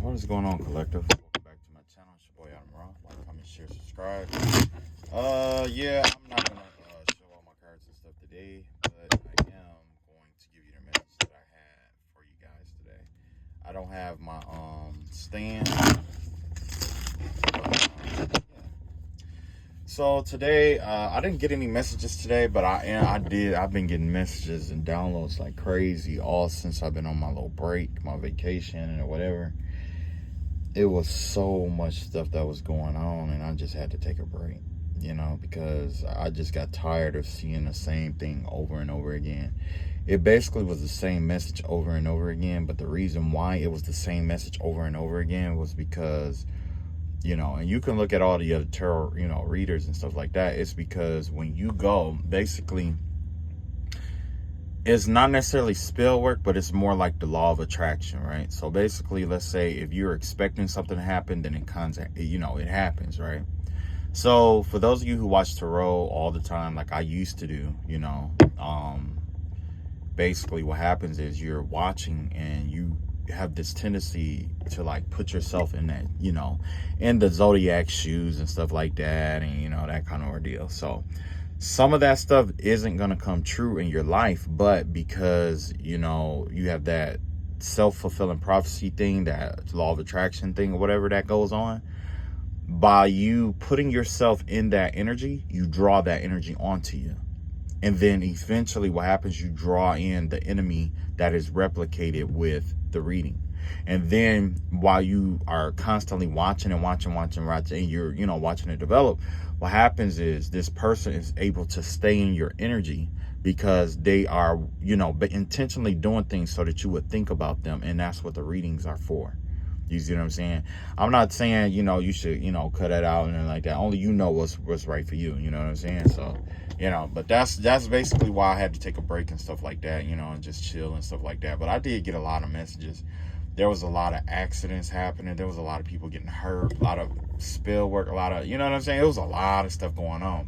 What is going on, collective? Welcome back to my channel. It's your boy Adam Roth. Like, comment, share, subscribe. Yeah, I'm not gonna show all my cards and stuff today, but I am going to give you the message that I had for you guys today. I don't have my stand. But, So today, I didn't get any messages today, but I did. I've been getting messages and downloads like crazy all since I've been on my little break, my vacation or whatever. It was so much stuff that was going on, and I just had to take a break, because I just got tired of seeing the same thing over and over again. It basically was the same message over and over again, but the reason why it was the same message over and over again was because and you can look at all the other tarot, readers and stuff like that. It's because when you go, basically, it's not necessarily spell work, but it's more like the law of attraction, right? So basically, let's say if you're expecting something to happen, then it happens, right? So for those of you who watch tarot all the time, like I used to do, basically what happens is you're watching and you have this tendency to like put yourself in that, in the zodiac shoes and stuff like that, and that kind of ordeal. So some of that stuff isn't going to come true in your life, but because you have that self-fulfilling prophecy thing, that law of attraction thing, or whatever that goes on, by you putting yourself in that energy, you draw that energy onto you. And then eventually what happens, you draw in the enemy that is replicated with the reading. And then while you are constantly watching and watching, and you're, watching it develop, what happens is this person is able to stay in your energy because they are, intentionally doing things so that you would think about them. And that's what the readings are for. You see what I'm saying? I'm not saying, you should, cut it out and then like that. Only you know what's right for you. You know what I'm saying? So, but that's basically why I had to take a break and stuff like that, and just chill and stuff like that. But I did get a lot of messages. There was a lot of accidents happening. There was a lot of people getting hurt, a lot of spill work, a lot of, you know what I'm saying? It was a lot of stuff going on.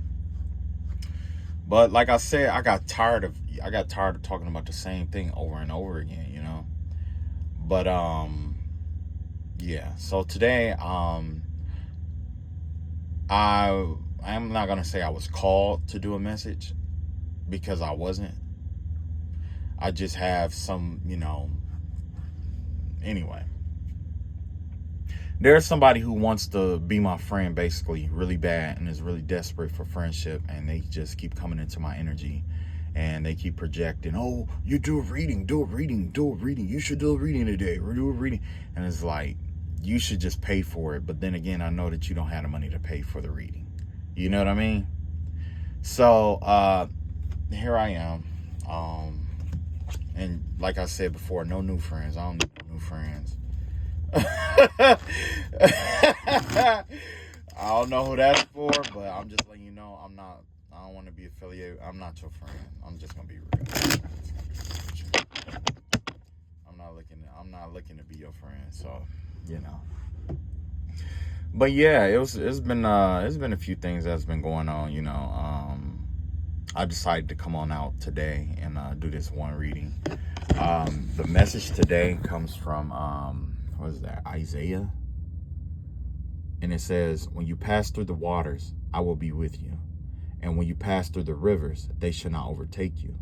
But like I said, I got tired of talking about the same thing over and over again, But, yeah, so today, I'm not going to say I was called to do a message, because I wasn't. I just have some, anyway. There's somebody who wants to be my friend, basically, really bad, and is really desperate for friendship, and they just keep coming into my energy, and they keep projecting, oh, you do a reading. You should do a reading today, or do a reading. And it's like, you should just pay for it. But then again, I know that you don't have the money to pay for the reading. You know what I mean? So here I am. And like I said before, no new friends. I don't need no new friends. I don't know who that's for, but I'm just letting you know I don't want to be affiliated. I'm not your friend. I'm just gonna be real. I'm not looking to be your friend. So, But yeah, it's been a few things that's been going on. I decided to come on out today and do this one reading. The message today comes from what is that, Isaiah? And it says, when you pass through the waters, I will be with you. And when you pass through the rivers, they shall not overtake you.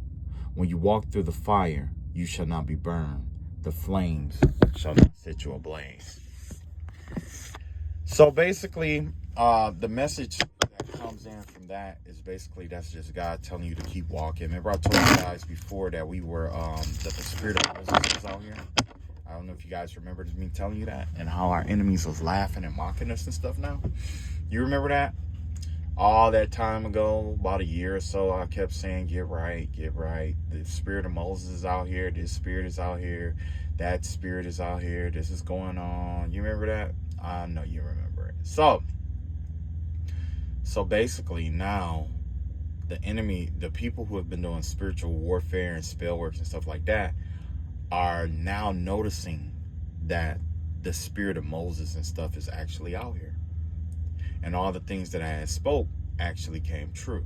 When you walk through the fire, you shall not be burned. The flames shall not set you ablaze. So basically, the message that comes in from that is basically, that's just God telling you to keep walking. Remember I told you guys before that we were, that the spirit of Moses was out here? I don't know if you guys remember me telling you that, and how our enemies was laughing and mocking us and stuff now. You remember that? All that time ago, about a year or so, I kept saying, get right. The spirit of Moses is out here. This spirit is out here. That spirit is out here. This is going on. You remember that? I know you remember it. So basically now, the enemy, the people who have been doing spiritual warfare and spell works and stuff like that, are now noticing that the spirit of Moses and stuff is actually out here. And all the things that I had spoke actually came true.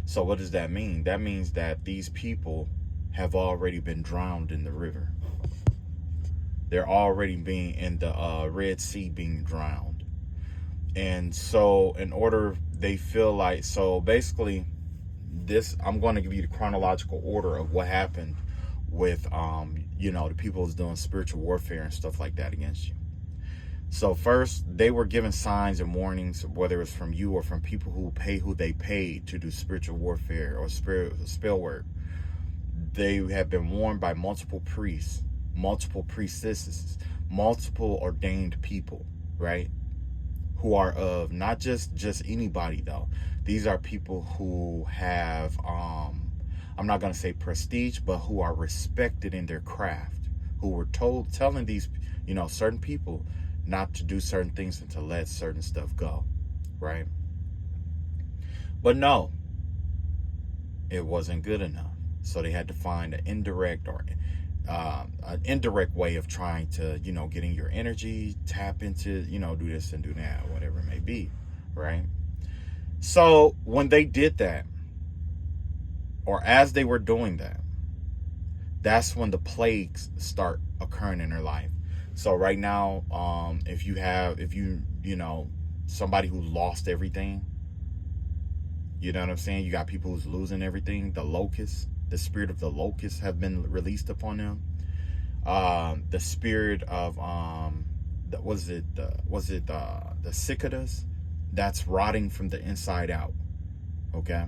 So what does that mean? That means that these people have already been drowned in the river. They're already being in the Red Sea, being drowned. And so in order, they feel like, so basically this, I'm going to give you the chronological order of what happened with the people who's doing spiritual warfare and stuff like that against you. So first, they were given signs and warnings, whether it's from you or from people who they paid to do spiritual warfare or spell work. They have been warned by multiple priests, multiple priestesses, multiple ordained people, right? Who are of not just anybody though. These are people who have I'm not going to say prestige, but who are respected in their craft, who were telling these certain people not to do certain things and to let certain stuff go, right? But no, it wasn't good enough. So they had to find an indirect way of trying to, getting your energy, tap into, do this and do that, whatever it may be, right? So when they did that, or as they were doing that, that's when the plagues start occurring in their life. So right now, if you somebody who lost everything, you know what I'm saying? You got people who's losing everything. The spirit of the locusts have been released upon them. The spirit of the cicadas that's rotting from the inside out. Okay.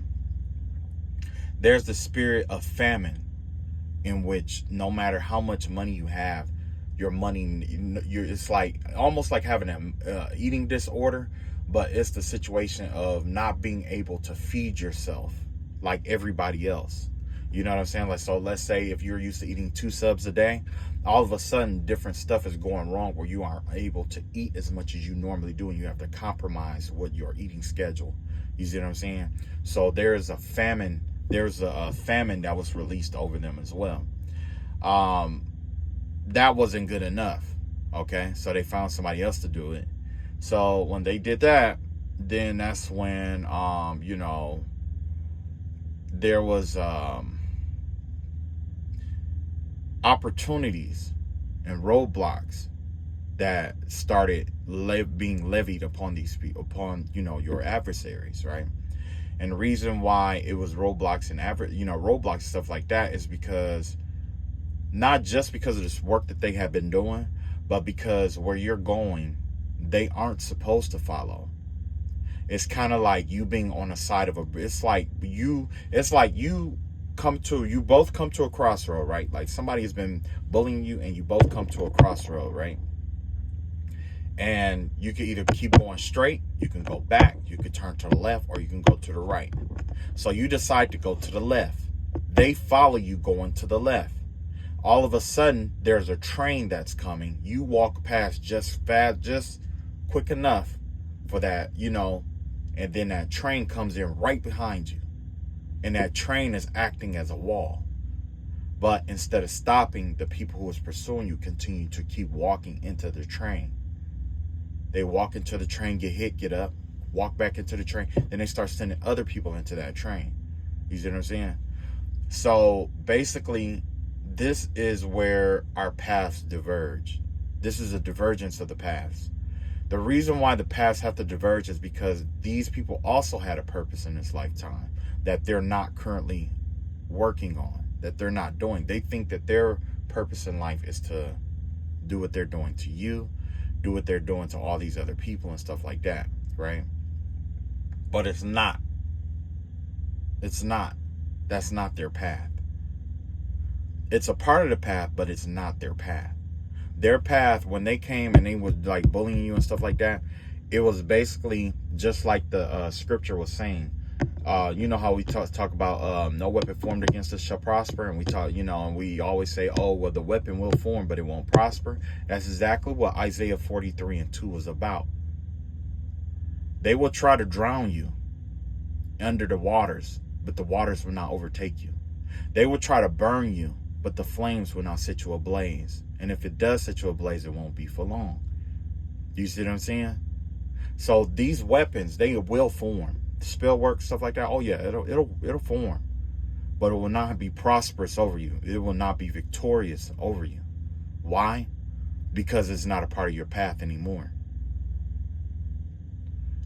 There's the spirit of famine, in which no matter how much money you have, your money, it's like almost like having an eating disorder, but it's the situation of not being able to feed yourself like everybody else. You know what I'm saying? Like, so let's say if you're used to eating 2 subs a day, all of a sudden different stuff is going wrong where you aren't able to eat as much as you normally do, and you have to compromise with your eating schedule. You see what I'm saying? So there's a famine. There's a famine that was released over them as well. That wasn't good enough. Okay, so they found somebody else to do it. So when they did that, then that's when there was opportunities and roadblocks that started being levied upon these people, upon your adversaries, right? And the reason why it was roadblocks and roadblocks stuff like that is because not just because of this work that they have been doing, but because where you're going, they aren't supposed to follow. It's kind of like you being on the side of it's like you both come to a crossroad, right? Like somebody has been bullying you and you both come to a crossroad, right? And you can either keep going straight, you can go back, you can turn to the left, or you can go to the right. So you decide to go to the left. They follow you going to the left. All of a sudden, there's a train that's coming. You walk past just quick enough for that, and then that train comes in right behind you. And that train is acting as a wall. But instead of stopping, the people who was pursuing you continue to keep walking into the train. They walk into the train, get hit, get up, walk back into the train. Then they start sending other people into that train. You see what I'm saying? So basically, this is where our paths diverge. This is a divergence of the paths. The reason why the paths have to diverge is because these people also had a purpose in this lifetime that they're not currently working on, that they're not doing. They think that their purpose in life is to do what they're doing to you, do what they're doing to all these other people and stuff like that, right? But it's not. It's not. That's not their path. It's a part of the path, but it's not their path. Their path, when they came and they was like bullying you and stuff like that, it was basically just like the scripture was saying. You know how we talk about no weapon formed against us shall prosper, and we talk, and we always say, oh, well, the weapon will form, but it won't prosper. That's exactly what Isaiah 43:2 was about. They will try to drown you under the waters, but the waters will not overtake you. They will try to burn you, but the flames will not set you ablaze. And if it does set you ablaze, it won't be for long. You see what I'm saying? So these weapons, they will form. Spell work, stuff like that. Oh yeah, it'll form, but it will not be prosperous over you. It will not be victorious over you. Why? because it's not a part of your path anymore.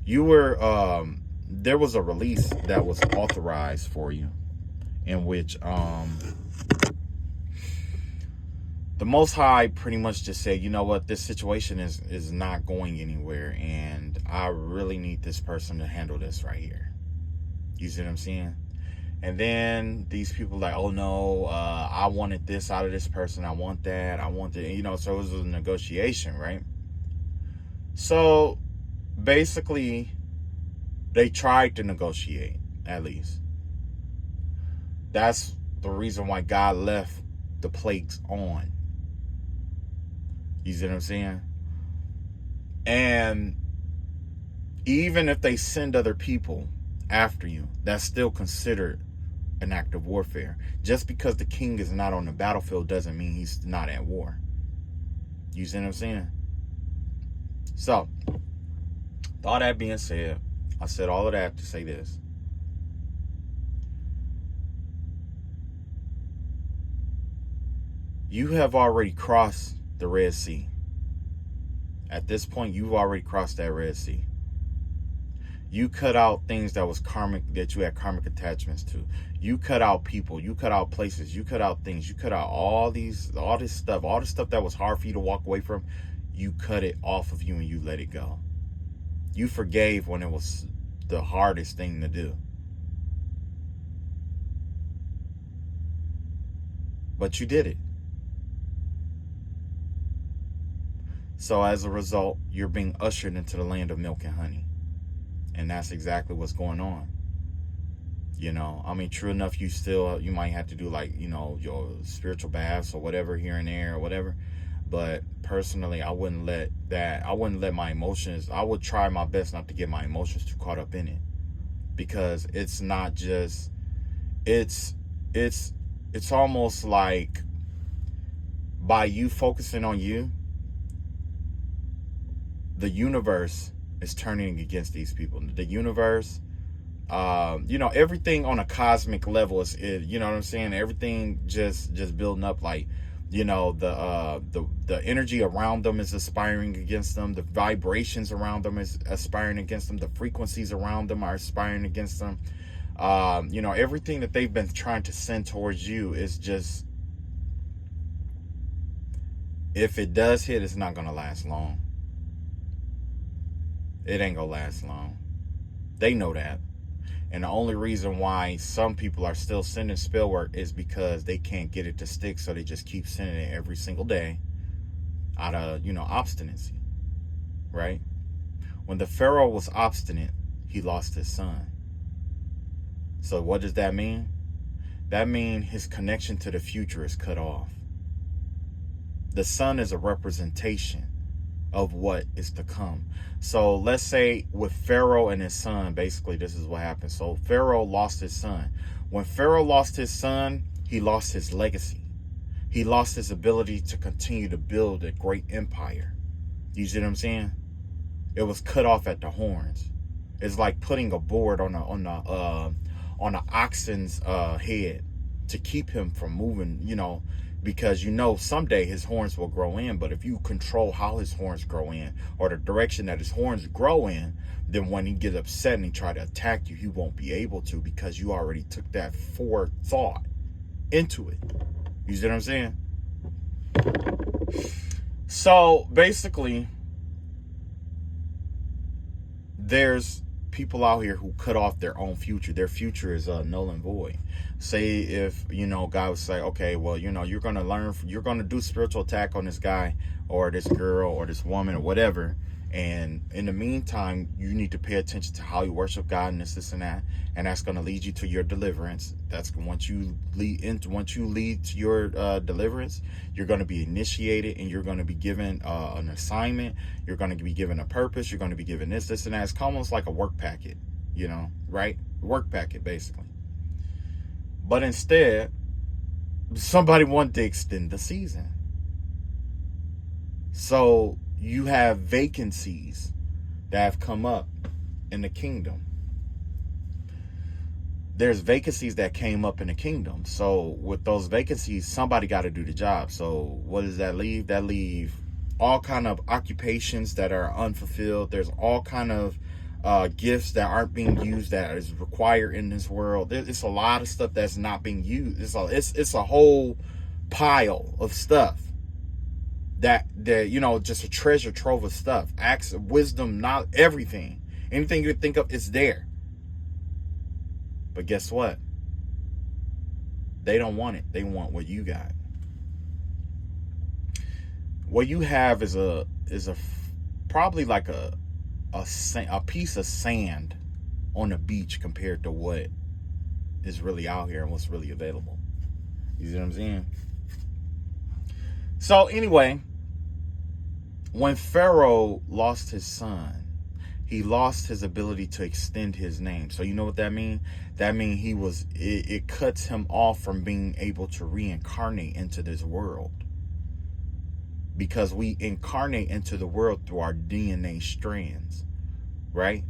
You were, there was a release that was authorized for you, in which the Most High pretty much just said, you know what, this situation is not going anywhere, and I really need this person to handle this right here. You see what I'm saying? And then these people like, oh no, I wanted this out of this person, I want that, I want that, you know, so it was a negotiation, right? So basically, they tried to negotiate, at least. That's the reason why God left the plagues on. You see what I'm saying? And even if they send other people after you, that's still considered an act of warfare. Just because the king is not on the battlefield doesn't mean he's not at war. You see what I'm saying? So, with all that being said, I said all of that to say this. You have already crossed the Red Sea. At this point, you've already crossed that Red Sea. You cut out things that was karmic, that you had karmic attachments to. You cut out people. You cut out places. You cut out things. You cut out all this stuff. All the stuff that was hard for you to walk away from. You cut it off of you and you let it go. You forgave when it was the hardest thing to do. But you did it. So as a result, you're being ushered into the land of milk and honey. And that's exactly what's going on. You know, I mean, true enough, you might have to do like, you know, your spiritual baths or whatever here and there or whatever. But personally, I wouldn't let my emotions, I would try my best not to get my emotions too caught up in it. Because it's not just, it's almost like by you focusing on you, the universe is turning against these people. The universe, you know, everything on a cosmic level is, you know what I'm saying? Everything just building up, like, you know, the energy around them is aspiring against them. The vibrations around them is aspiring against them. The frequencies around them are aspiring against them. You know, everything that they've been trying to send towards you is just, if it does hit, it's not going to last long. It ain't gonna last long. They know that. And the only reason why some people are still sending spell work is because they can't get it to stick, so they just keep sending it every single day out of, you know, obstinacy, right? When the Pharaoh was obstinate, he lost his son. So what does that mean? That means his connection to the future is cut off. The son is a representation of what is to come. So let's say with Pharaoh and his son, basically this is what happened. So Pharaoh lost his son. When Pharaoh lost his son, he lost his legacy. He lost his ability to continue to build a great empire. You see what I'm saying? It was cut off at the horns. It's like putting a board on a oxen's head to keep him from moving, you know, because you know someday his horns will grow in. But if you control how his horns grow in, or the direction that his horns grow in, then when he gets upset and he try to attack you, he won't be able to, because you already took that forethought into it. You see what I'm saying? So basically, there's people out here who cut off their own future. Their future is null and void. Say if, you know, God would say, okay, well, you know, you're going to do spiritual attack on this guy or this girl or this woman or whatever. And in the meantime, you need to pay attention to how you worship God and this and that. And that's going to lead you to your deliverance. That's once you lead to your deliverance, you're going to be initiated and you're going to be given an assignment. You're going to be given a purpose. You're going to be given this and that. It's almost like a work packet, you know, right? Work packet, basically. But instead, somebody wanted to extend the season. So you have vacancies that have come up in the kingdom. There's vacancies that came up in the kingdom. So with those vacancies, somebody got to do the job. So what does that leave? That leave all kind of occupations that are unfulfilled. There's all kind of gifts that aren't being used that is required in this world. It's a lot of stuff that's not being used. It's a whole pile of stuff that just a treasure trove of stuff. Acts of wisdom, not everything. Anything you think of is there. But guess what? They don't want it. They want what you got. What you have is probably like a piece of sand on the beach compared to what is really out here and what's really available. You see what I'm saying? So anyway, when Pharaoh lost his son, he lost his ability to extend his name. So you know what that means? That means it cuts him off from being able to reincarnate into this world. Because we incarnate into the world through our DNA strands, right?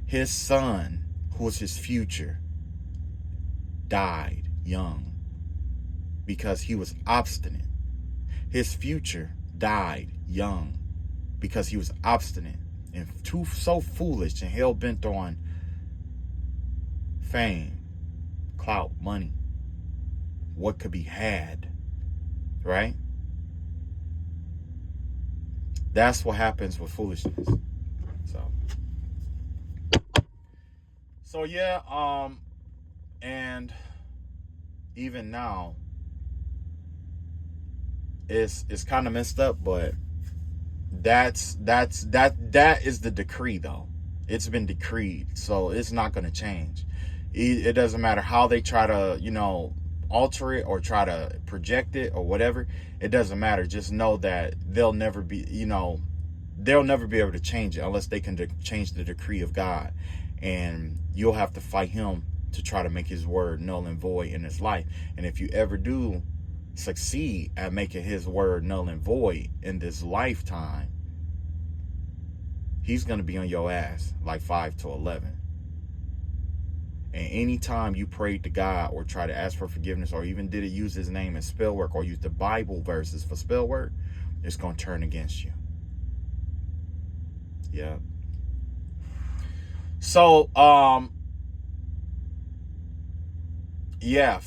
His son, who was his future, died young because he was obstinate. His future died young because he was obstinate and so foolish and hell-bent on fame, clout, money, what could be had, right? That's what happens with foolishness. So yeah, and even now, it's kind of messed up, but that is the decree though. It's been decreed, so it's not going to change. It doesn't matter how they try to, alter it or try to project it or whatever. It doesn't matter. Just know that they'll never be able to change it unless they can change the decree of God. And you'll have to fight him to try to make his word null and void in his life. And if you ever do succeed at making his word null and void in this lifetime, he's going to be on your ass like 5 to 11. And anytime you prayed to God or try to ask for forgiveness or even use his name in spell work or use the Bible verses for spell work, it's going to turn against you. Yeah. So,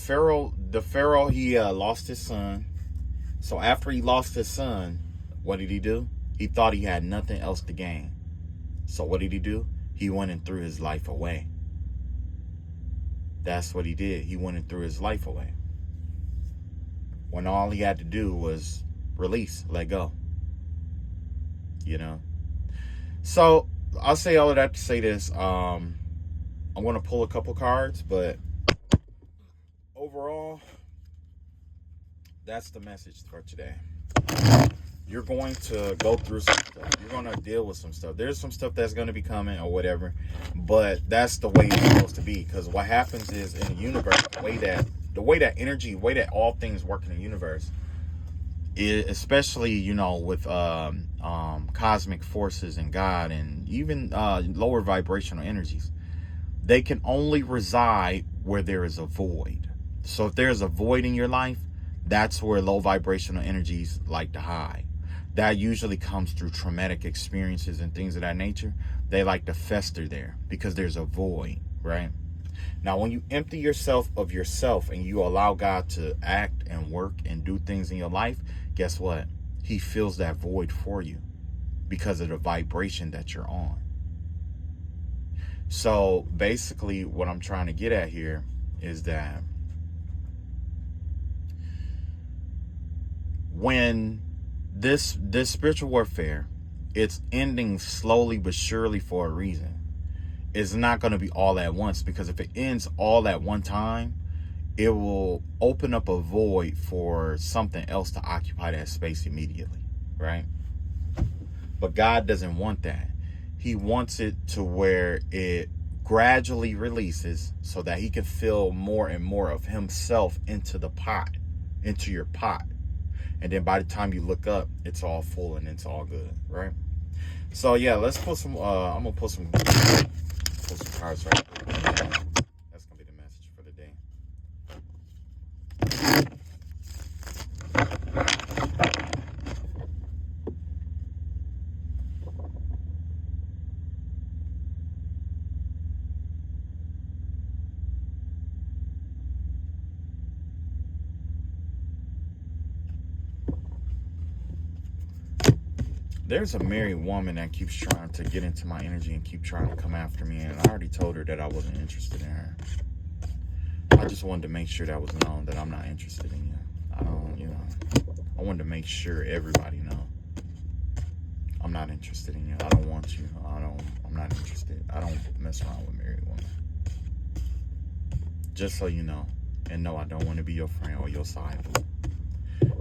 Pharaoh, he lost his son. So after he lost his son, what did he do? He thought he had nothing else to gain. So what did he do? He went and threw his life away. That's what he did. He went and threw his life away. When all he had to do was release, let go. So I'll say all of that to say this. I'm going to pull a couple cards, but overall, that's the message for today. You're going to go through some stuff. You're going to deal with some stuff. There's some stuff that's going to be coming or whatever, but that's the way it's supposed to be. Because what happens is in the universe, the way that energy, the way that all things work in the universe, especially with cosmic forces and God and even lower vibrational energies, they can only reside where there is a void. So if there's a void in your life, that's where low vibrational energies like to hide. That usually comes through traumatic experiences and things of that nature. They like to fester there because there's a void, right? Now, when you empty yourself of yourself and you allow God to act and work and do things in your life, guess what? He fills that void for you because of the vibration that you're on. So basically what I'm trying to get at here is that when this spiritual warfare, it's ending slowly but surely for a reason. It's not going to be all at once, because if it ends all at one time, it will open up a void for something else to occupy that space immediately, right? But God doesn't want that. He wants it to where it gradually releases so that he can fill more and more of himself into the pot, into your pot. And then by the time you look up, it's all full and it's all good, right? So yeah, let's put some, I'm going to put some cards right there. That's going to be the message for the day. there's a married woman that keeps trying to get into my energy and keep trying to come after me, and I already told her that I wasn't interested in her. I just wanted to make sure that was known, that I'm not interested in you. I don't, I wanted to make sure everybody know I'm not interested in you. I don't want you. I'm not interested. I don't mess around with married women. Just so you know. And no, I don't want to be your friend or your side.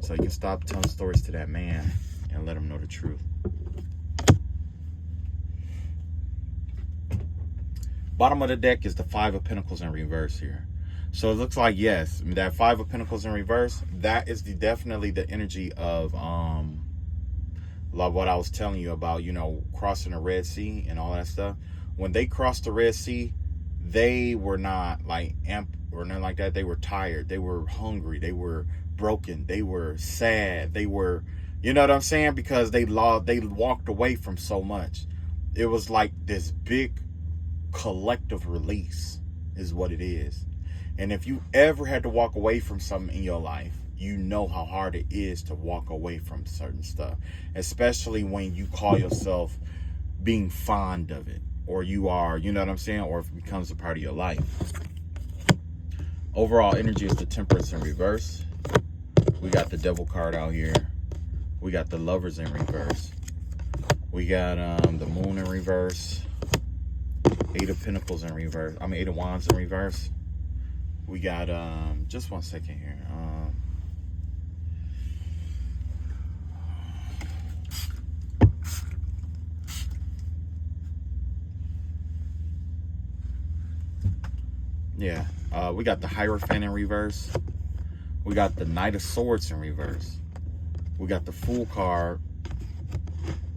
So you can stop telling stories to that man and let him know the truth. Bottom of the deck is the Five of Pentacles in reverse here. So it looks like, yes, that Five of Pentacles in reverse, that is definitely the energy of like what I was telling you about, crossing the Red Sea and all that stuff. When they crossed the Red Sea, they were not like amped or nothing like that. They were tired. They were hungry. They were broken. They were sad. They were, you know what I'm saying? Because they walked away from so much. It was like this big collective release is what it is. And if you ever had to walk away from something in your life, you know how hard it is to walk away from certain stuff, especially when you call yourself being fond of it, or you are, you know what I'm saying, or if it becomes a part of your life. Overall energy is the Temperance in reverse. We got the Devil card out here. We got the Lovers in reverse. We got the Moon in reverse. Eight of Pentacles in reverse. Eight of Wands in reverse. We got just one second here. Yeah, we got the Hierophant in reverse. We got the Knight of Swords in reverse. We got the Fool card.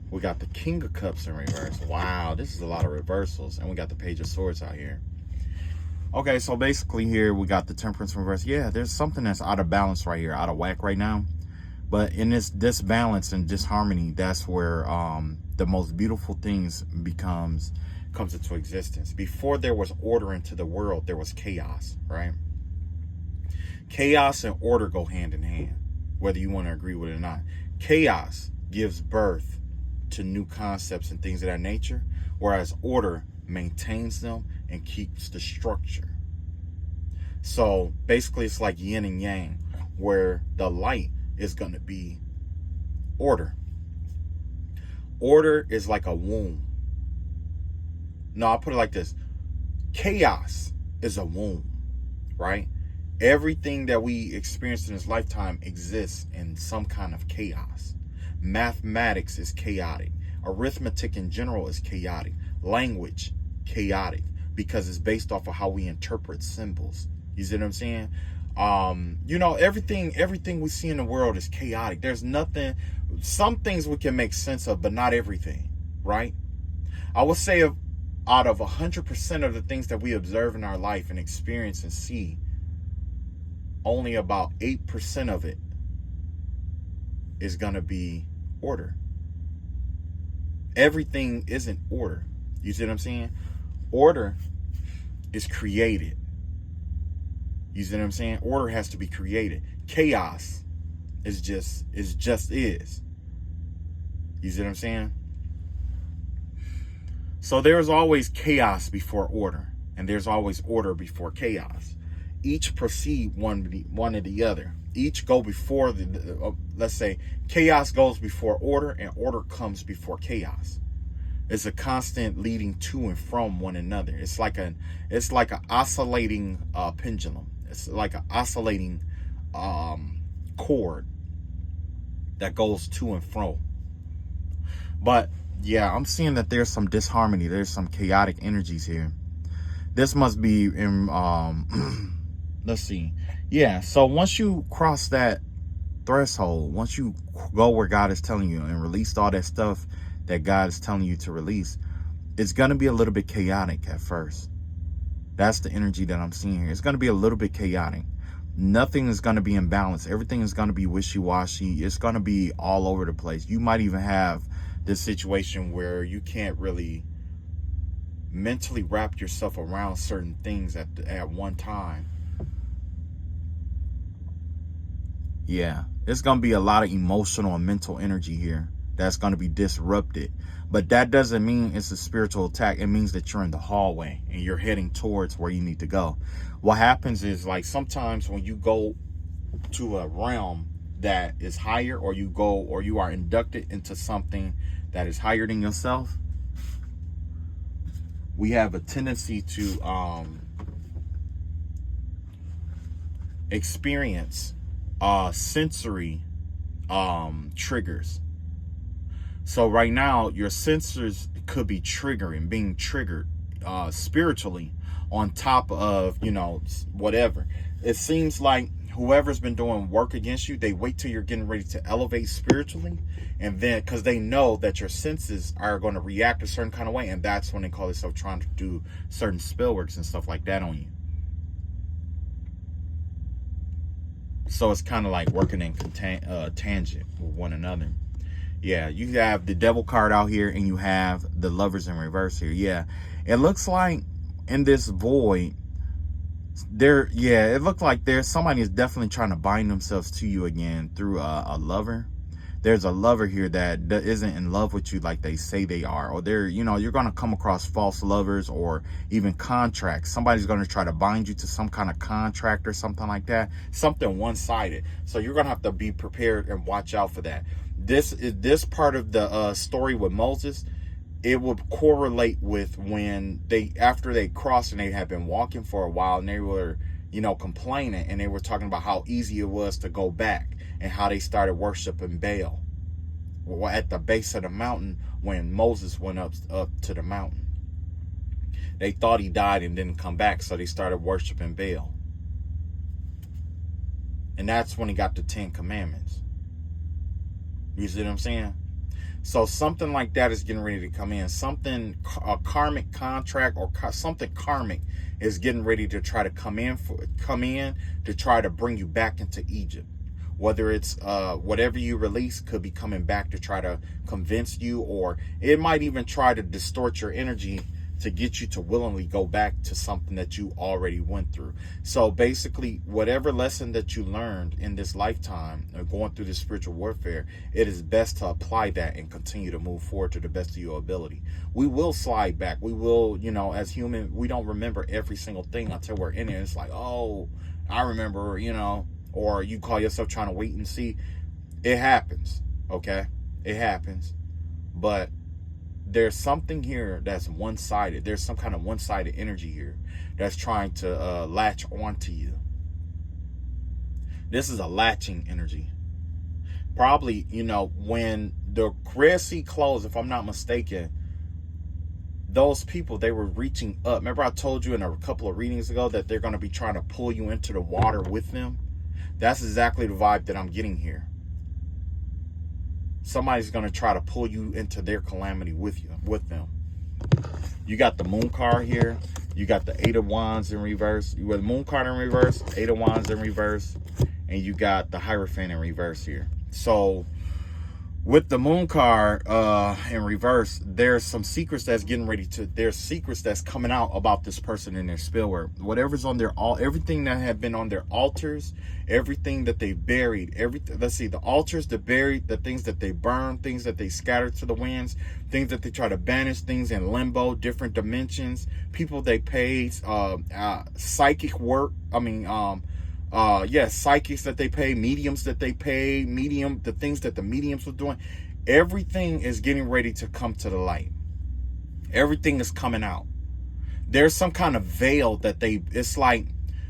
We got the King of Cups in reverse. Wow, this is a lot of reversals. And we got the Page of Swords out here. Okay, so basically here we got the Temperance in reverse. Yeah, there's something that's out of balance right here, out of whack right now. But in this disbalance and disharmony, that's where the most beautiful things comes into existence. Before there was order into the world, there was chaos, right? Chaos and order go hand in hand, whether you want to agree with it or not. Chaos gives birth to new concepts and things of that nature, whereas order maintains them and keeps the structure. So basically it's like yin and yang, where the light is going to be order. Order is like a womb. No, I'll put it like this. Chaos is a womb, right? Everything that we experience in this lifetime exists in some kind of chaos. Mathematics is chaotic. Arithmetic in general is chaotic. Language, chaotic, because it's based off of how we interpret symbols. You see what I'm saying? Everything we see in the world is chaotic. There's nothing, some things we can make sense of, but not everything, right? I would say out of 100% of the things that we observe in our life and experience and see, only about 8% of it is going to be order. Everything isn't order. You see what I'm saying? Order is created. You see what I'm saying? Order has to be created. Chaos is just is. You see what I'm saying? So there's always chaos before order, and there's always order before chaos. Each proceed one or the other. Each go before let's say chaos goes before order, and order comes before chaos. It's a constant leading to and from one another. It's like an oscillating pendulum. It's like an oscillating cord that goes to and fro. But yeah, I'm seeing that there's some disharmony. There's some chaotic energies here. This must be in let's see. Yeah, so once you cross that threshold, once you go where God is telling you and release all that stuff that God is telling you to release, it's going to be a little bit chaotic at first. That's the energy that I'm seeing here. It's going to be a little bit chaotic. Nothing is going to be in balance. Everything is going to be wishy-washy. It's going to be all over the place. You might even have this situation where you can't really mentally wrap yourself around certain things at one time. Yeah, it's going to be a lot of emotional and mental energy here that's going to be disrupted. But that doesn't mean it's a spiritual attack. It means that you're in the hallway and you're heading towards where you need to go. What happens is, like, sometimes when you go to a realm that is higher, or you are inducted into something that is higher than yourself, we have a tendency to experience sensory triggers. So right now your sensors could be being triggered spiritually, on top of, whatever. It seems like whoever's been doing work against you, they wait till you're getting ready to elevate spiritually, and then, because they know that your senses are going to react a certain kind of way, and that's when they call themselves trying to do certain spell works and stuff like that on you. So it's kind of like working in tangent with one another. Yeah, you have the devil card out here, and you have the lovers in reverse here. Yeah, it looks like in this void, it looked like somebody is definitely trying to bind themselves to you again through a lover. There's a lover here that isn't in love with you like they say they are, or you're going to come across false lovers, or even contracts. Somebody's going to try to bind you to some kind of contract or something like that, something one-sided. So you're going to have to be prepared and watch out for that. This part of the story with Moses, it would correlate with when after they crossed and they had been walking for a while, and they were, complaining, and they were talking about how easy it was to go back, and how they started worshiping Baal at the base of the mountain when Moses went up to the mountain. They thought he died and didn't come back, so they started worshiping Baal. And that's when he got the 10 Commandments. You see what I'm saying? So something like that is getting ready to come in. A karmic contract or something karmic is getting ready to try to come in to try to bring you back into Egypt. Whether it's whatever you release could be coming back to try to convince you, or it might even try to distort your energy to get you to willingly go back to something that you already went through. So basically, whatever lesson that you learned in this lifetime, going through this spiritual warfare, it is best to apply that and continue to move forward to the best of your ability. We will slide back. We will, as human, we don't remember every single thing until we're in it. It's like, oh, I remember, or you call yourself trying to wait and see. It happens, okay? It happens. But there's something here that's one-sided. There's some kind of one-sided energy here that's trying to latch onto you. This is a latching energy. Probably, when the Red Sea closed, if I'm not mistaken, those people, they were reaching up. Remember I told you in a couple of readings ago that they're going to be trying to pull you into the water with them? That's exactly the vibe that I'm getting here. Somebody's going to try to pull you into their calamity with them. You got the Moon card here. You got the 8 of Wands in reverse. You got the Moon card in reverse, 8 of Wands in reverse, and you got the Hierophant in reverse here. So with the Moon card in reverse, there's some secrets there's secrets that's coming out about this person in their spell work. Whatever's on everything that had been on their altars, everything that they buried, the altars, the buried, the things that they burned, things that they scattered to the winds, things that they try to banish, things in limbo, different dimensions, people they paid, psychic work. Psychics that they pay, mediums that they pay, the things that the mediums were doing. Everything is getting ready to come to the light. Everything is coming out. There's some kind of veil it's like,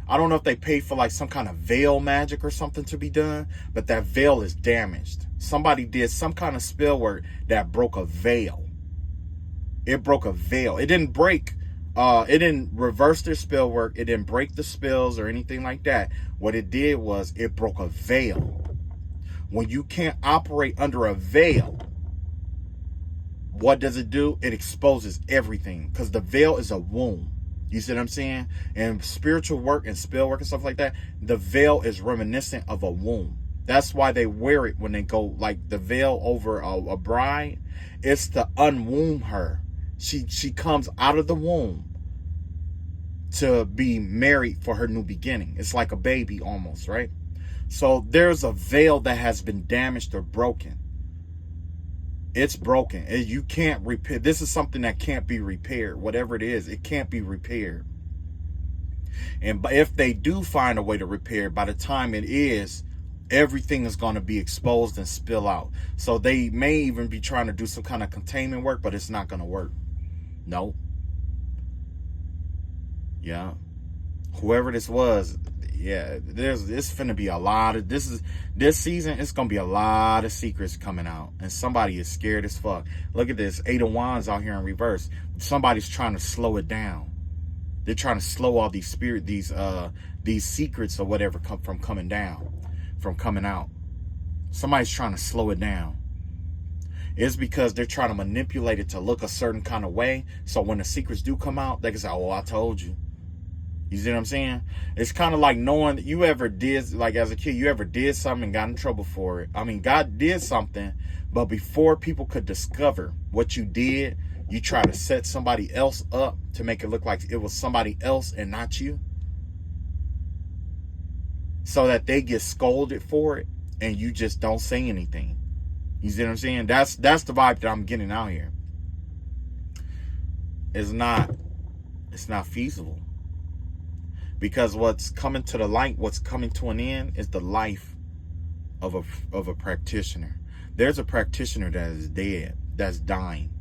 I don't know if they paid for like some kind of veil magic or something to be done, but that veil is damaged. Somebody did some kind of spell work that broke a veil. It broke a veil. It didn't break. It didn't reverse their spell work. It didn't break the spells or anything like that. What it did was it broke a veil. When you can't operate under a veil, what does it do? It exposes everything, because the veil is a womb. You see what I'm saying? And spiritual work and spell work and stuff like that, the veil is reminiscent of a womb. That's why they wear it when they go, like the veil over a bride. It's to unwomb her. She comes out of the womb to be married for her new beginning. It's like a baby almost, right? So there's a veil that has been damaged or broken. It's broken. You can't repair. This is something that can't be repaired. Whatever it is, it can't be repaired. And if they do find a way to repair it, by the time it is, everything is going to be exposed and spill out. So they may even be trying to do some kind of containment work, but it's not going to work. No. Yeah. Whoever this was, yeah, it's finna be a lot of this season. It's gonna be a lot of secrets coming out, and somebody is scared as fuck. Look at this, 8 of Wands out here in reverse. Somebody's trying to slow it down. They're trying to slow all these these secrets or whatever from coming out. Somebody's trying to slow it down. It's because they're trying to manipulate it to look a certain kind of way. So when the secrets do come out, they can say, "Oh, I told you." You see what I'm saying? It's kind of like knowing that you ever did, like as a kid, you ever did something and got in trouble for it. I mean, God did something, but before people could discover what you did, you try to set somebody else up to make it look like it was somebody else and not you, so that they get scolded for it and you just don't say anything. You see what I'm saying? That's the vibe that I'm getting out here. It's not feasible. Because what's coming to the light, what's coming to an end, is the life of a practitioner. There's a practitioner that is dead, that's dying,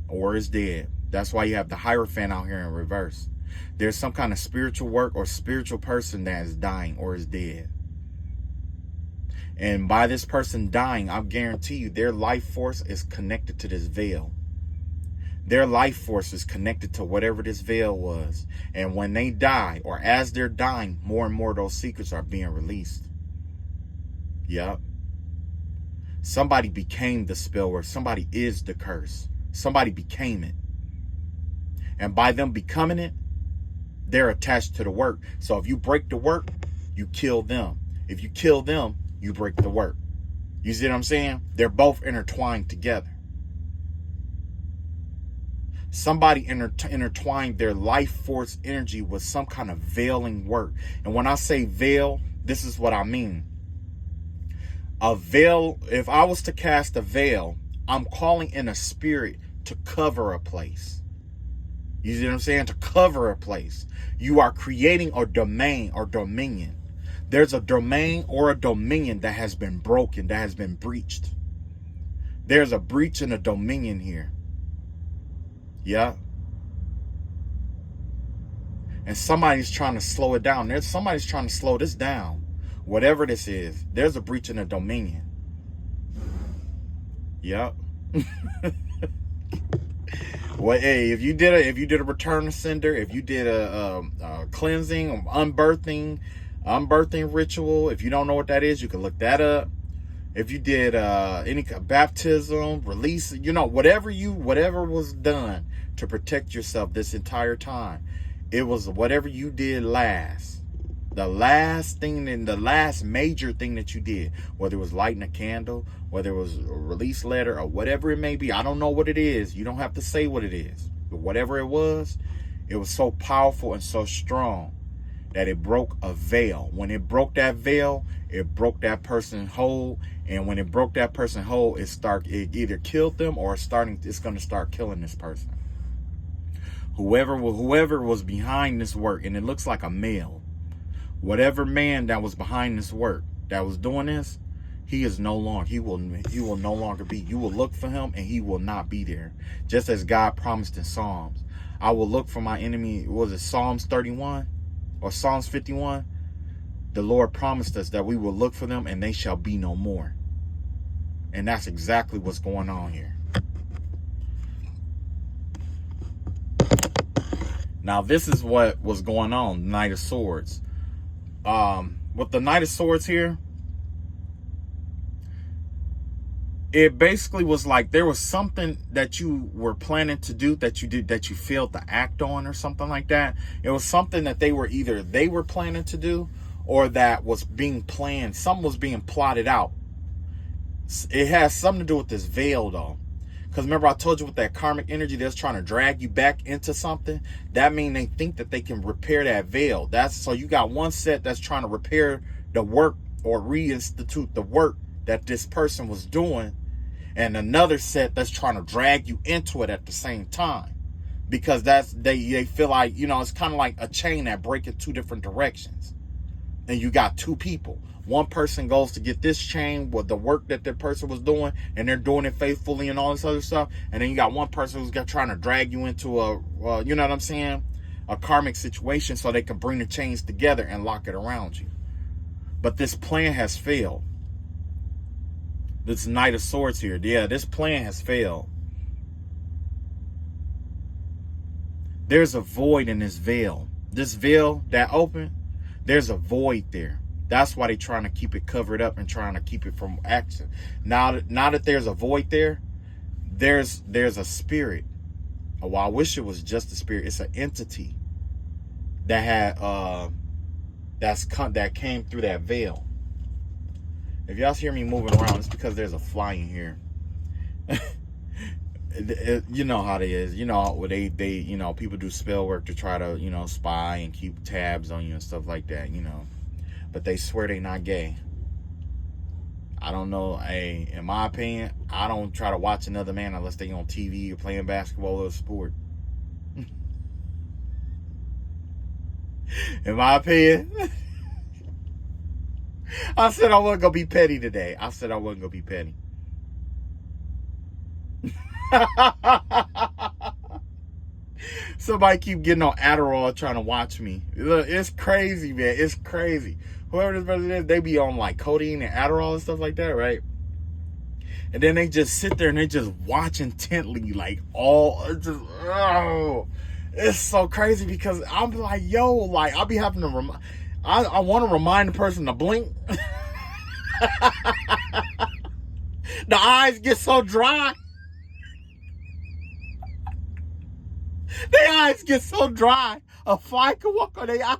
or is dead. That's why you have the Hierophant out here in reverse. There's some kind of spiritual work or spiritual person that is dying or is dead. And by this person dying, I guarantee you their life force is connected to this veil. Their life force is connected to whatever this veil was. And when they die, or as they're dying, more and more of those secrets are being released. Yep. Somebody became the spell work. Somebody is the curse. Somebody became it. And by them becoming it, they're attached to the work. So if you break the work, you kill them. If you kill them, you break the work. You see what I'm saying? They're both intertwined together. Somebody intertwined their life force energy with some kind of veiling work. And when I say veil, this is what I mean. A veil, if I was to cast a veil, I'm calling in a spirit to cover a place. You see what I'm saying? To cover a place. You are creating a domain or dominion. There's a domain or a dominion that has been broken, that has been breached. There's a breach in a dominion here. Yeah. And somebody's trying to slow it down. Somebody's trying to slow this down. Whatever this is, there's a breach in a dominion. Yep. Well, hey, if you did a return to sender, if you did a cleansing, unbirthing ritual, if you don't know what that is, you can look that up. If you did any baptism, release, whatever was done to protect yourself this entire time, it was whatever you did last. The last thing and the last major thing that you did, whether it was lighting a candle, whether it was a release letter, or whatever it may be. I don't know what it is. You don't have to say what it is. But whatever it was so powerful and so strong that it broke a veil. When it broke that veil, it broke that person whole. And when it broke that person whole, it either killed them or it's going to start killing this person. Whoever was behind this work, and it looks like a male. Whatever man that was behind this work, that was doing this, he will no longer be. You will look for him and he will not be there. Just as God promised in Psalms. I will look for my enemy. Was it Psalms 31 or Psalms 51? The Lord promised us that we will look for them and they shall be no more. And that's exactly what's going on here. Now, this is what was going on, Knight of Swords. With the Knight of Swords here, it basically was like there was something that you were planning to do that you failed to act on or something like that. It was something that they were planning to do or that was being planned. Something was being plotted out. It has something to do with this veil though. Because remember I told you with that karmic energy that's trying to drag you back into something, that means they think that they can repair that veil. So you got one set that's trying to repair the work or reinstitute the work that this person was doing. and another set that's trying to drag you into it at the same time, because they feel like, you know, it's kind of like a chain that breaks in two different directions, and you got two people. One person goes to get this chain with the work that person was doing, and they're doing it faithfully and all this other stuff, and then you got one person who's trying to drag you into a you know what I'm saying, a karmic situation, so they can bring the chains together and lock it around you. But this plan has failed. This Knight of Swords here, yeah, this plan has failed. There's a void in this veil. This veil that opened, there's a void there. That's why they're trying to keep it covered up and trying to keep it from action. Now that there's a void there, there's a spirit. Oh, I wish it was just a spirit. It's an entity that had that came through that veil. If y'all hear me moving around, it's because there's a fly in here. You know how it is. You know, where they you know, people do spell work to try to, you know, spy and keep tabs on you and stuff like that, you know. But they swear they not gay. I don't know. Hey, in my opinion, I don't try to watch another man unless they on TV or playing basketball or sport. In my opinion. I said I wasn't going to be petty today. I said I wasn't going to be petty. Somebody keep getting on Adderall trying to watch me. It's crazy, man. It's crazy. Whoever this person is, they be on like codeine and Adderall and stuff like that, right? And then they just sit there and they just watch intently, like it's so crazy, because I'm like, yo, like I'll be having to I want to remind the person to blink. The eyes get so dry. Their eyes get so dry. A fly can walk on their eyes.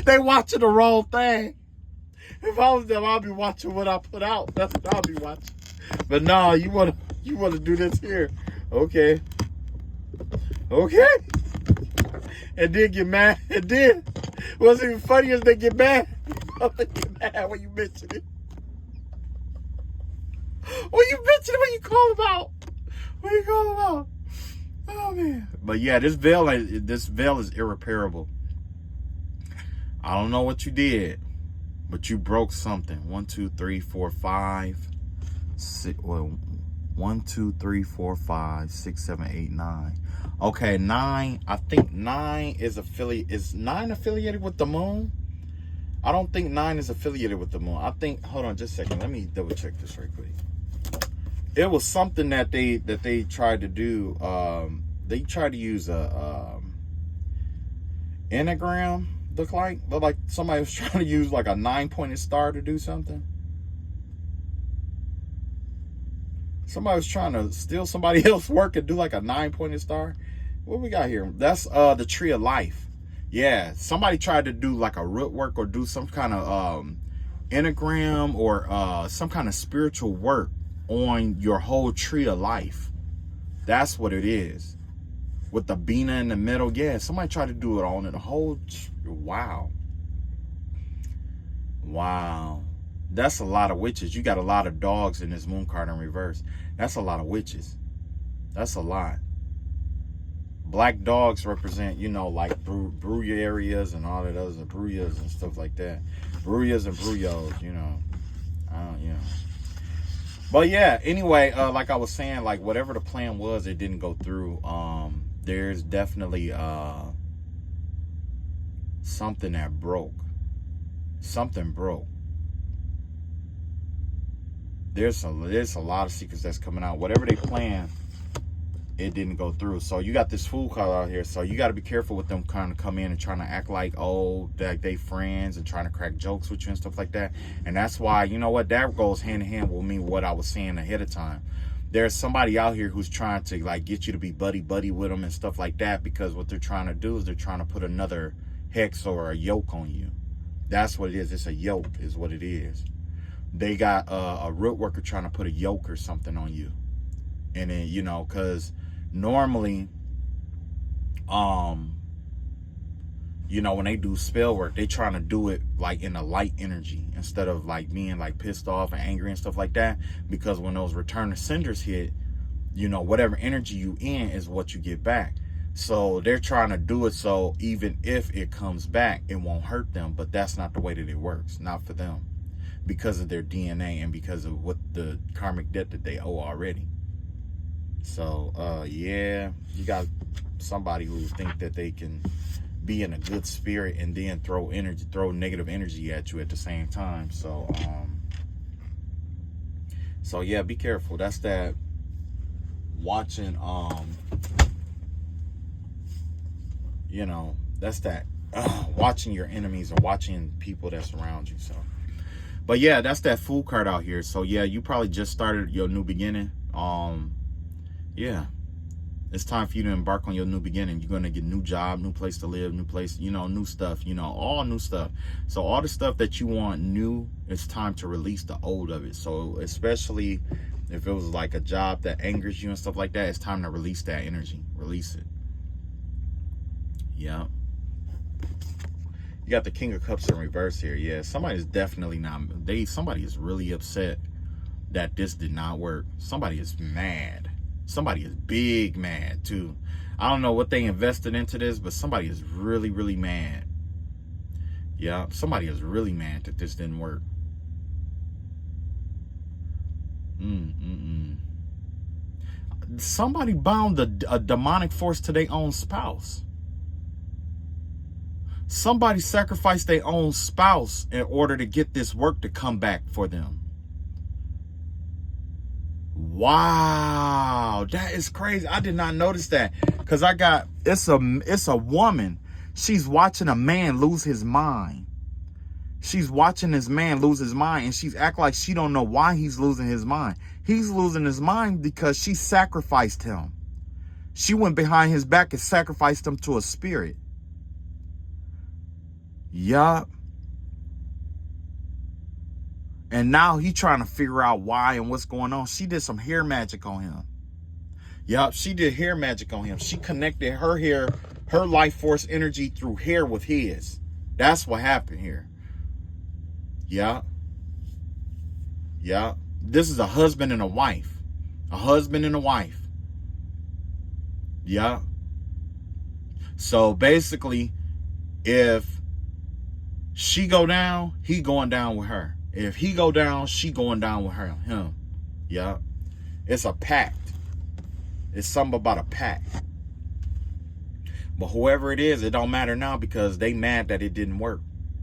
They watching the wrong thing. If I was them, I'll be watching what I put out. That's what I'll be watching. But no, you wanna do this here. Okay. Okay. And then get mad. And then what's even funny is they get mad. They get mad when you mention it. When you mention it, when you call them out. When you call them out. Oh man. But yeah, this veil is irreparable. I don't know what you did, but you broke something. 1, 2, 3, 4, 5, 6. Well, 1, 2, 3, 4, 5, 6, 7, 8, 9. Okay, 9. I think 9 is affiliated. Is 9 affiliated with the moon? I don't think 9 is affiliated with the moon. I think. Hold on, just a second. Let me double check this right quick. It was something that they tried to do. They tried to use a enneagram. Look like somebody was trying to use like a 9-pointed star to do something. Somebody was trying to steal somebody else's work and do like a 9-pointed star. What we got here? That's the tree of life. Yeah, somebody tried to do like a root work or do some kind of enneagram or some kind of spiritual work on your whole tree of life. That's what it is. With the Bina in the middle. Yeah, somebody tried to do it on it. The whole... Wow. Wow. That's a lot of witches. You got a lot of dogs in this moon card in reverse. That's a lot of witches. That's a lot. Black dogs represent, you know, like Brujarias and all that others, and Bruyas and stuff like that. Bruyas and Brujos, you know. You know. But yeah, anyway, like I was saying, like whatever the plan was, it didn't go through. There's definitely something that broke. Something broke. There's a lot of secrets that's coming out. Whatever they planned, it didn't go through. So you got this fool card out here. So you got to be careful with them kind of come in and trying to act like, oh, that they friends and trying to crack jokes with you and stuff like that. And that's why, you know what, that goes hand in hand with me, what I was saying ahead of time. There's somebody out here who's trying to like get you to be buddy with them and stuff like that, because what they're trying to do is they're trying to put another hex or a yoke on you. That's what it is. It's a yoke is what it is. They got a root worker trying to put a yoke or something on you. And then, you know, because normally, you know, when they do spell work, they trying to do it like in a light energy instead of like being like pissed off and angry and stuff like that. Because when those return to senders hit, you know, whatever energy you in is what you get back. So they're trying to do it so even if it comes back, it won't hurt them. But that's not the way that it works. Not for them. Because of their DNA and because of what the karmic debt that they owe already. So, yeah, you got somebody who think that they can be in a good spirit and then throw negative energy at you at the same time. So yeah, be careful. That's that watching, you know, that's that watching your enemies or watching people that surround you. So, but yeah, that's that Fool card out here. So yeah, you probably just started your new beginning. Yeah, it's time for you to embark on your new beginning. You're going to get a new job, new place to live, new place, you know, new stuff, you know, all new stuff. So all the stuff that you want new, it's time to release the old of it. So especially if it was like a job that angers you and stuff like that, it's time to release that energy. Release it. Yeah. You got the King of Cups in reverse here. Yeah, somebody's definitely not, somebody is really upset that this did not work. Somebody is mad. Somebody is big mad too. I don't know what they invested into this, but somebody is really, really mad. Yeah, somebody is really mad that this didn't work. Somebody bound a demonic force to their own spouse. Somebody sacrificed their own spouse in order to get this work to come back for them. Wow, that is crazy. I did not notice that because it's a woman. She's watching a man lose his mind. She's watching this man lose his mind, and she's acting like she don't know why he's losing his mind. He's losing his mind because she sacrificed him. She went behind his back and sacrificed him to a spirit. Yup. And now he trying to figure out why and what's going on. She did some hair magic on him. Yup, she did hair magic on him. She connected her hair, her life force energy through hair with his. That's what happened here. Yup. Yup. This is a husband and a wife. A husband and a wife. Yup. So basically, if she go down, he going down with her. If he go down, she going down with him. Yeah. It's a pact. It's something about a pact. But whoever it is, it don't matter now because they mad that it didn't work.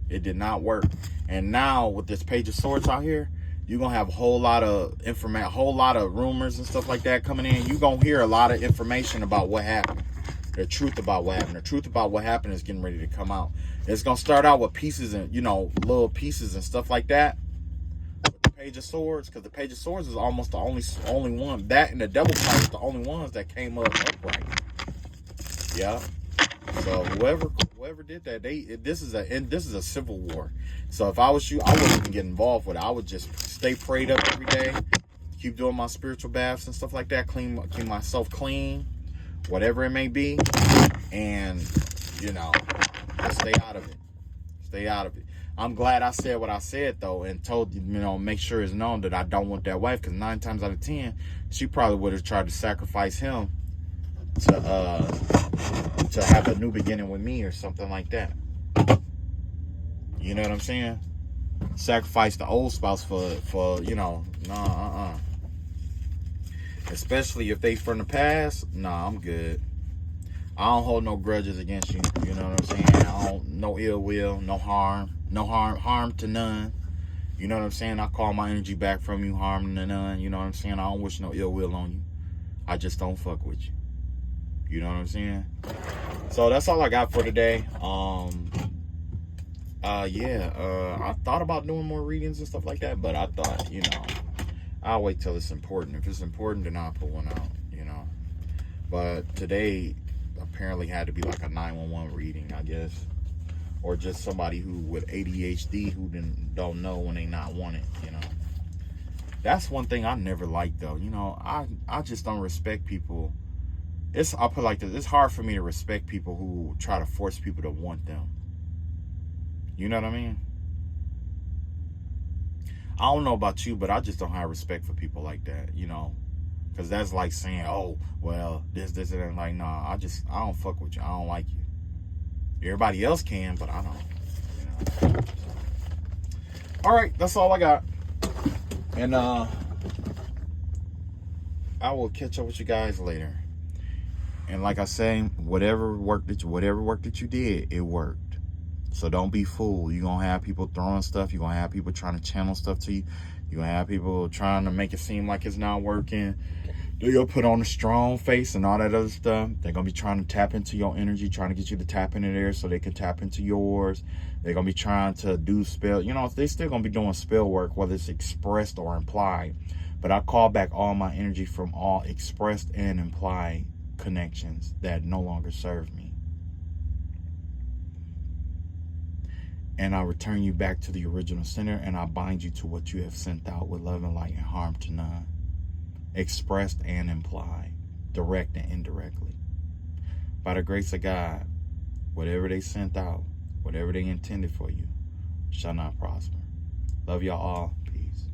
It did not work. And now with this Page of Swords out here, you're going to have a whole lot of information, a whole lot of rumors and stuff like that coming in. You're going to hear a lot of information about what happened. The truth about what happened. The truth about what happened is getting ready to come out. It's going to start out with pieces and, you know, little pieces and stuff like that. With the Page of Swords, because the Page of Swords is almost the only one. That and the Devil card is the only ones that came up upright. Yeah. So whoever did that, this is a civil war. So if I was you, I wouldn't even get involved with it. I would just stay prayed up every day, keep doing my spiritual baths and stuff like that, keep myself clean, whatever it may be, and you know, just stay out of it. Stay out of it. I'm glad I said what I said though, and told you know, make sure it's known that I don't want that wife, because 9 times out of 10, she probably would have tried to sacrifice him to have a new beginning with me or something like that. You know what I'm saying? Sacrifice the old spouse for you know, nah, Especially if they from the past, nah, I'm good. I don't hold no grudges against you. You know what I'm saying? No ill will, no harm to none. You know what I'm saying? I call my energy back from you, harm to none. You know what I'm saying? I don't wish no ill will on you. I just don't fuck with you. You know what I'm saying? So that's all I got for today. I thought about doing more readings and stuff like that, but I thought, you know, I'll wait till it's important. If it's important, then I'll put one out, you know. But today apparently had to be like a 911 reading, I guess. Or just somebody who with ADHD who don't know when they not want it, you know. That's one thing I never liked though. You know, I just don't respect people. I'll put it like this, it's hard for me to respect people who try to force people to want them. You know what I mean? I don't know about you, but I just don't have respect for people like that, you know? Because that's like saying, oh, well, this, and that. Like, nah, I don't fuck with you. I don't like you. Everybody else can, but I don't. You know? All right, that's all I got. And I will catch up with you guys later. And like I say, whatever work that you did, it worked. So don't be fooled. You're going to have people throwing stuff. You're going to have people trying to channel stuff to you. You're going to have people trying to make it seem like it's not working. They're going to put on a strong face and all that other stuff. They're going to be trying to tap into your energy, trying to get you to tap into theirs so they can tap into yours. They're going to be trying to do spell. You know, they're still going to be doing spell work, whether it's expressed or implied. But I call back all my energy from all expressed and implied connections that no longer serve me. And I return you back to the original center, and I bind you to what you have sent out with love and light and harm to none. Expressed and implied, direct and indirectly. By the grace of God, whatever they sent out, whatever they intended for you, shall not prosper. Love y'all all. Peace.